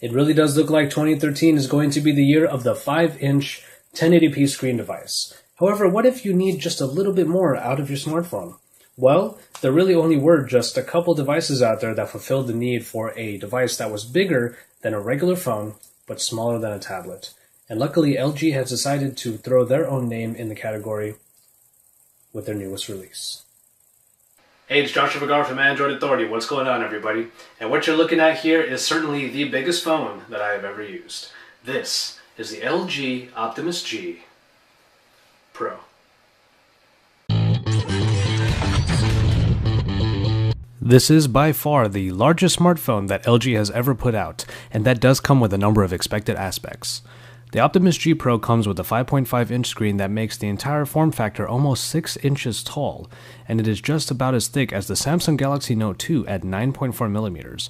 It really does look like 2013 is going to be the year of the 5-inch 1080p screen device. However, what if you need just a little bit more out of your smartphone? Well, there really only were just a couple devices out there that fulfilled the need for a device that was bigger than a regular phone, but smaller than a tablet. And luckily, LG has decided to throw their own name in the category with their newest release. Hey, it's Joshua Vergara from Android Authority. What's going on, everybody? And what you're looking at here is certainly the biggest phone that I have ever used. This is the LG Optimus G Pro. This is by far the largest smartphone that LG has ever put out, and that does come with a number of expected aspects. The Optimus G Pro comes with a 5.5-inch screen that makes the entire form factor almost 6 inches tall, and it is just about as thick as the Samsung Galaxy Note 2 at 9.4mm.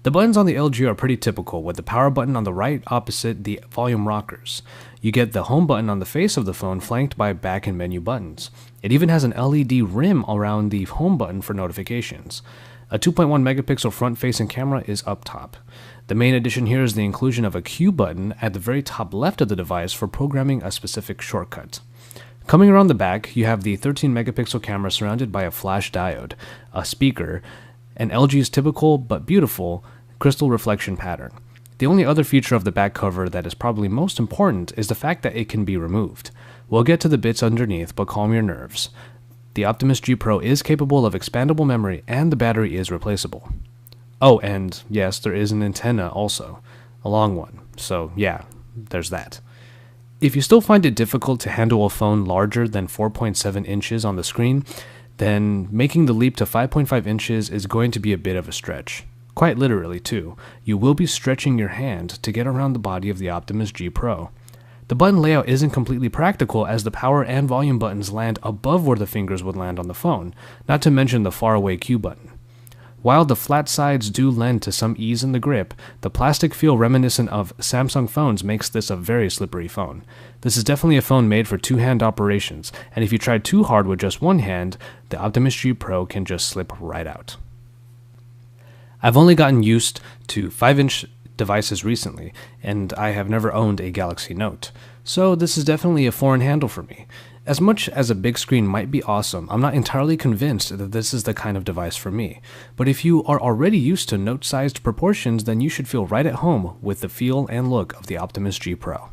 The buttons on the LG are pretty typical, with the power button on the right opposite the volume rockers. You get the home button on the face of the phone flanked by back and menu buttons. It even has an LED rim around the home button for notifications. A 2.1 megapixel front-facing camera is up top. The main addition here is the inclusion of a Q button at the very top left of the device for programming a specific shortcut. Coming around the back, you have the 13 megapixel camera surrounded by a flash diode, a speaker, and LG's typical but beautiful crystal reflection pattern. The only other feature of the back cover that is probably most important is the fact that it can be removed. We'll get to the bits underneath, but calm your nerves. The Optimus G Pro is capable of expandable memory and the battery is replaceable. Oh, and yes, there is an antenna also, a long one, so yeah, there's that. If you still find it difficult to handle a phone larger than 4.7 inches on the screen, then making the leap to 5.5 inches is going to be a bit of a stretch. Quite literally too, you will be stretching your hand to get around the body of the Optimus G Pro. The button layout isn't completely practical as the power and volume buttons land above where the fingers would land on the phone, not to mention the faraway Q button. While the flat sides do lend to some ease in the grip, the plastic feel reminiscent of Samsung phones makes this a very slippery phone. This is definitely a phone made for two-hand operations, and if you try too hard with just one hand, the Optimus G Pro can just slip right out. I've only gotten used to 5-inch devices recently, and I have never owned a Galaxy Note, so this is definitely a foreign handle for me. As much as a big screen might be awesome, I'm not entirely convinced that this is the kind of device for me. But if you are already used to note-sized proportions, then you should feel right at home with the feel and look of the Optimus G Pro.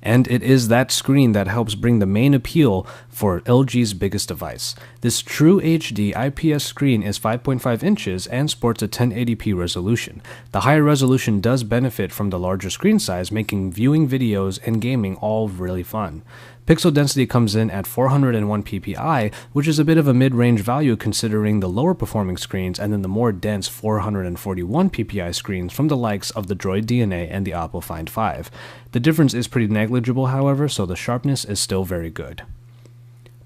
And it is that screen that helps bring the main appeal for LG's biggest device. This true HD IPS screen is 5.5 inches and sports a 1080p resolution. The higher resolution does benefit from the larger screen size, making viewing videos and gaming all really fun. Pixel density comes in at 401 ppi, which is a bit of a mid-range value considering the lower performing screens and then the more dense 441 ppi screens from the likes of the Droid DNA and the Oppo Find 5. The difference is pretty negligible, however, so the sharpness is still very good.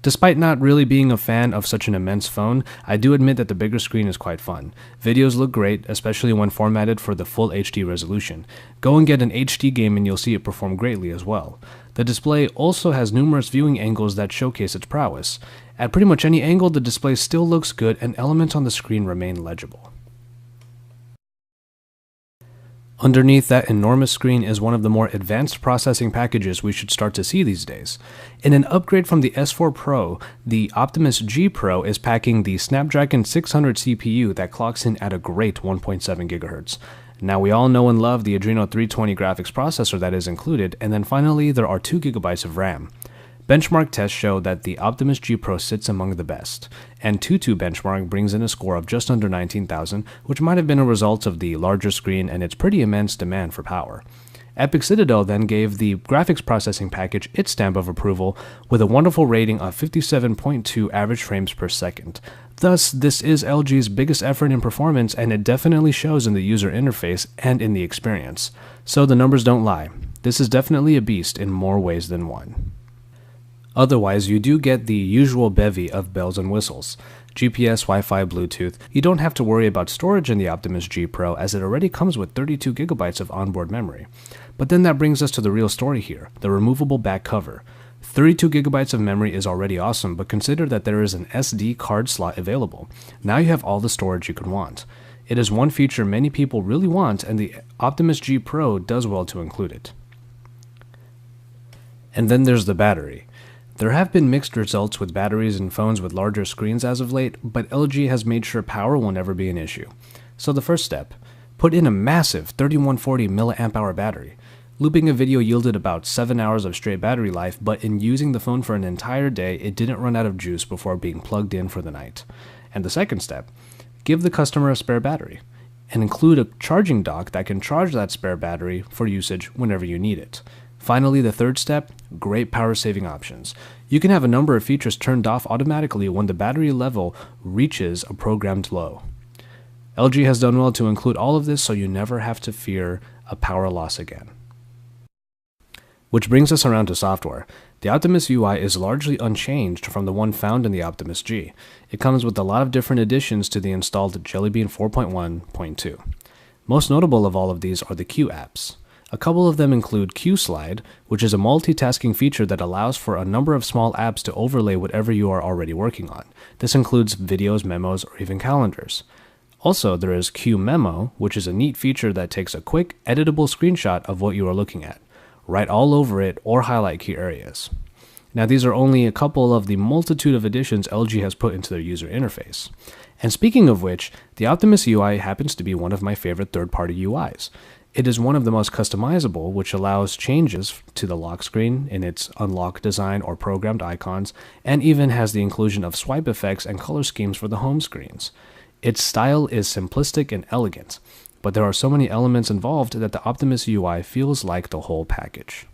Despite not really being a fan of such an immense phone, I do admit that the bigger screen is quite fun. Videos look great, especially when formatted for the full HD resolution. Go and get an HD game and you'll see it perform greatly as well. The display also has numerous viewing angles that showcase its prowess. At pretty much any angle, the display still looks good and elements on the screen remain legible. Underneath that enormous screen is one of the more advanced processing packages we should start to see these days. In an upgrade from the S4 Pro, the Optimus G Pro is packing the Snapdragon 600 CPU that clocks in at a great 1.7 GHz. Now we all know and love the Adreno 320 graphics processor that is included, and then finally there are 2 GB of RAM. Benchmark tests show that the Optimus G Pro sits among the best, and TuTu Benchmark brings in a score of just under 19,000, which might have been a result of the larger screen and its pretty immense demand for power. Epic Citadel then gave the graphics processing package its stamp of approval with a wonderful rating of 57.2 average frames per second. Thus, this is LG's biggest effort in performance, and it definitely shows in the user interface and in the experience. So the numbers don't lie. This is definitely a beast in more ways than one. Otherwise, you do get the usual bevy of bells and whistles. GPS, Wi-Fi, Bluetooth. You don't have to worry about storage in the Optimus G Pro as it already comes with 32 GB of onboard memory. But then that brings us to the real story here, the removable back cover. 32 GB of memory is already awesome, but consider that there is an SD card slot available. Now you have all the storage you could want. It is one feature many people really want, and the Optimus G Pro does well to include it. And then there's the battery. There have been mixed results with batteries in phones with larger screens as of late, but LG has made sure power will never be an issue. So the first step, put in a massive 3140 mAh battery. Looping a video yielded about 7 hours of straight battery life, but in using the phone for an entire day, it didn't run out of juice before being plugged in for the night. And the second step, give the customer a spare battery, and include a charging dock that can charge that spare battery for usage whenever you need it. Finally, the third step, great power saving options. You can have a number of features turned off automatically when the battery level reaches a programmed low. LG has done well to include all of this so you never have to fear a power loss again. Which brings us around to software. The Optimus UI is largely unchanged from the one found in the Optimus G. It comes with a lot of different additions to the installed Jelly Bean 4.1.2. Most notable of all of these are the Q apps. A couple of them include Q-Slide, which is a multitasking feature that allows for a number of small apps to overlay whatever you are already working on. This includes videos, memos, or even calendars. Also, there is Q-Memo, which is a neat feature that takes a quick, editable screenshot of what you are looking at. Write all over it or highlight key areas. Now, these are only a couple of the multitude of additions LG has put into their user interface. And speaking of which, the Optimus UI happens to be one of my favorite third-party UIs. It is one of the most customizable, which allows changes to the lock screen in its unlock design or programmed icons, and even has the inclusion of swipe effects and color schemes for the home screens. Its style is simplistic and elegant, but there are so many elements involved that the Optimus UI feels like the whole package.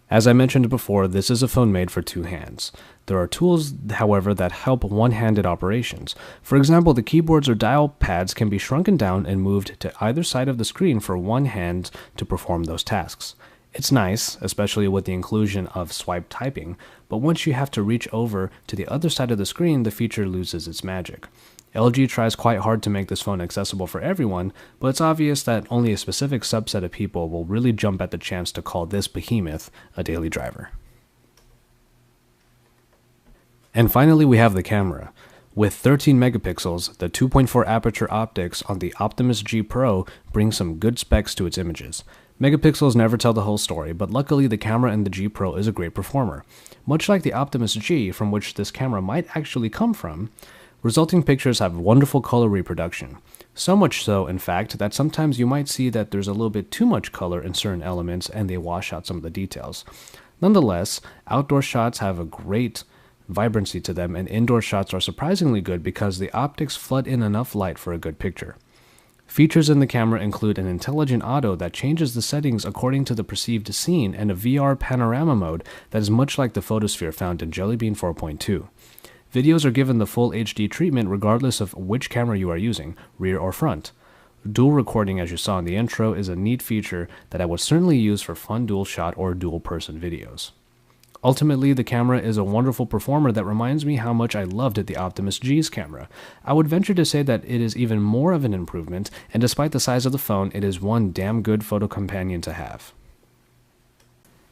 As I mentioned before, this is a phone made for two hands. There are tools, however, that help one-handed operations. For example, the keyboards or dial pads can be shrunken down and moved to either side of the screen for one hand to perform those tasks. It's nice, especially with the inclusion of swipe typing, but once you have to reach over to the other side of the screen, the feature loses its magic. LG tries quite hard to make this phone accessible for everyone, but it's obvious that only a specific subset of people will really jump at the chance to call this behemoth a daily driver. And finally, we have the camera. With 13 megapixels, the 2.4 aperture optics on the Optimus G Pro bring some good specs to its images. Megapixels never tell the whole story, but luckily the camera in the G Pro is a great performer. Much like the Optimus G, from which this camera might actually come from, resulting pictures have wonderful color reproduction. So much so, in fact, that sometimes you might see that there's a little bit too much color in certain elements and they wash out some of the details. Nonetheless, outdoor shots have a great vibrancy to them, and indoor shots are surprisingly good because the optics flood in enough light for a good picture. Features in the camera include an intelligent auto that changes the settings according to the perceived scene and a VR panorama mode that is much like the photosphere found in Jelly Bean 4.2. Videos are given the full HD treatment regardless of which camera you are using, rear or front. Dual recording, as you saw in the intro, is a neat feature that I would certainly use for fun dual shot or dual person videos. Ultimately, the camera is a wonderful performer that reminds me how much I loved the Optimus G's camera. I would venture to say that it is even more of an improvement, and despite the size of the phone, it is one damn good photo companion to have.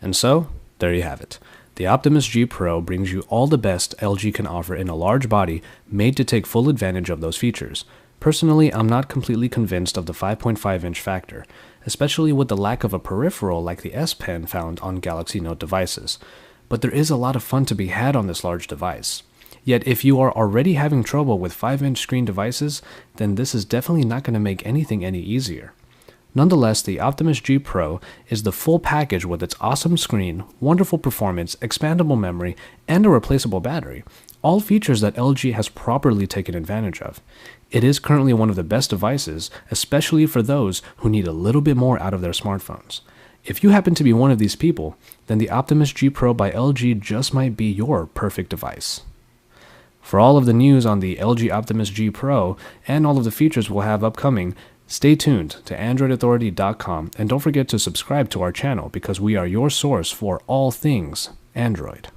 And so, there you have it. The Optimus G Pro brings you all the best LG can offer in a large body made to take full advantage of those features. Personally, I'm not completely convinced of the 5.5-inch factor, especially with the lack of a peripheral like the S Pen found on Galaxy Note devices. But there is a lot of fun to be had on this large device. Yet if you are already having trouble with 5-inch screen devices, then this is definitely not going to make anything any easier. Nonetheless, the Optimus G Pro is the full package with its awesome screen, wonderful performance, expandable memory, and a replaceable battery, all features that LG has properly taken advantage of. It is currently one of the best devices, especially for those who need a little bit more out of their smartphones. If you happen to be one of these people, then the Optimus G Pro by LG just might be your perfect device. For all of the news on the LG Optimus G Pro and all of the features we'll have upcoming, stay tuned to AndroidAuthority.com and don't forget to subscribe to our channel because we are your source for all things Android.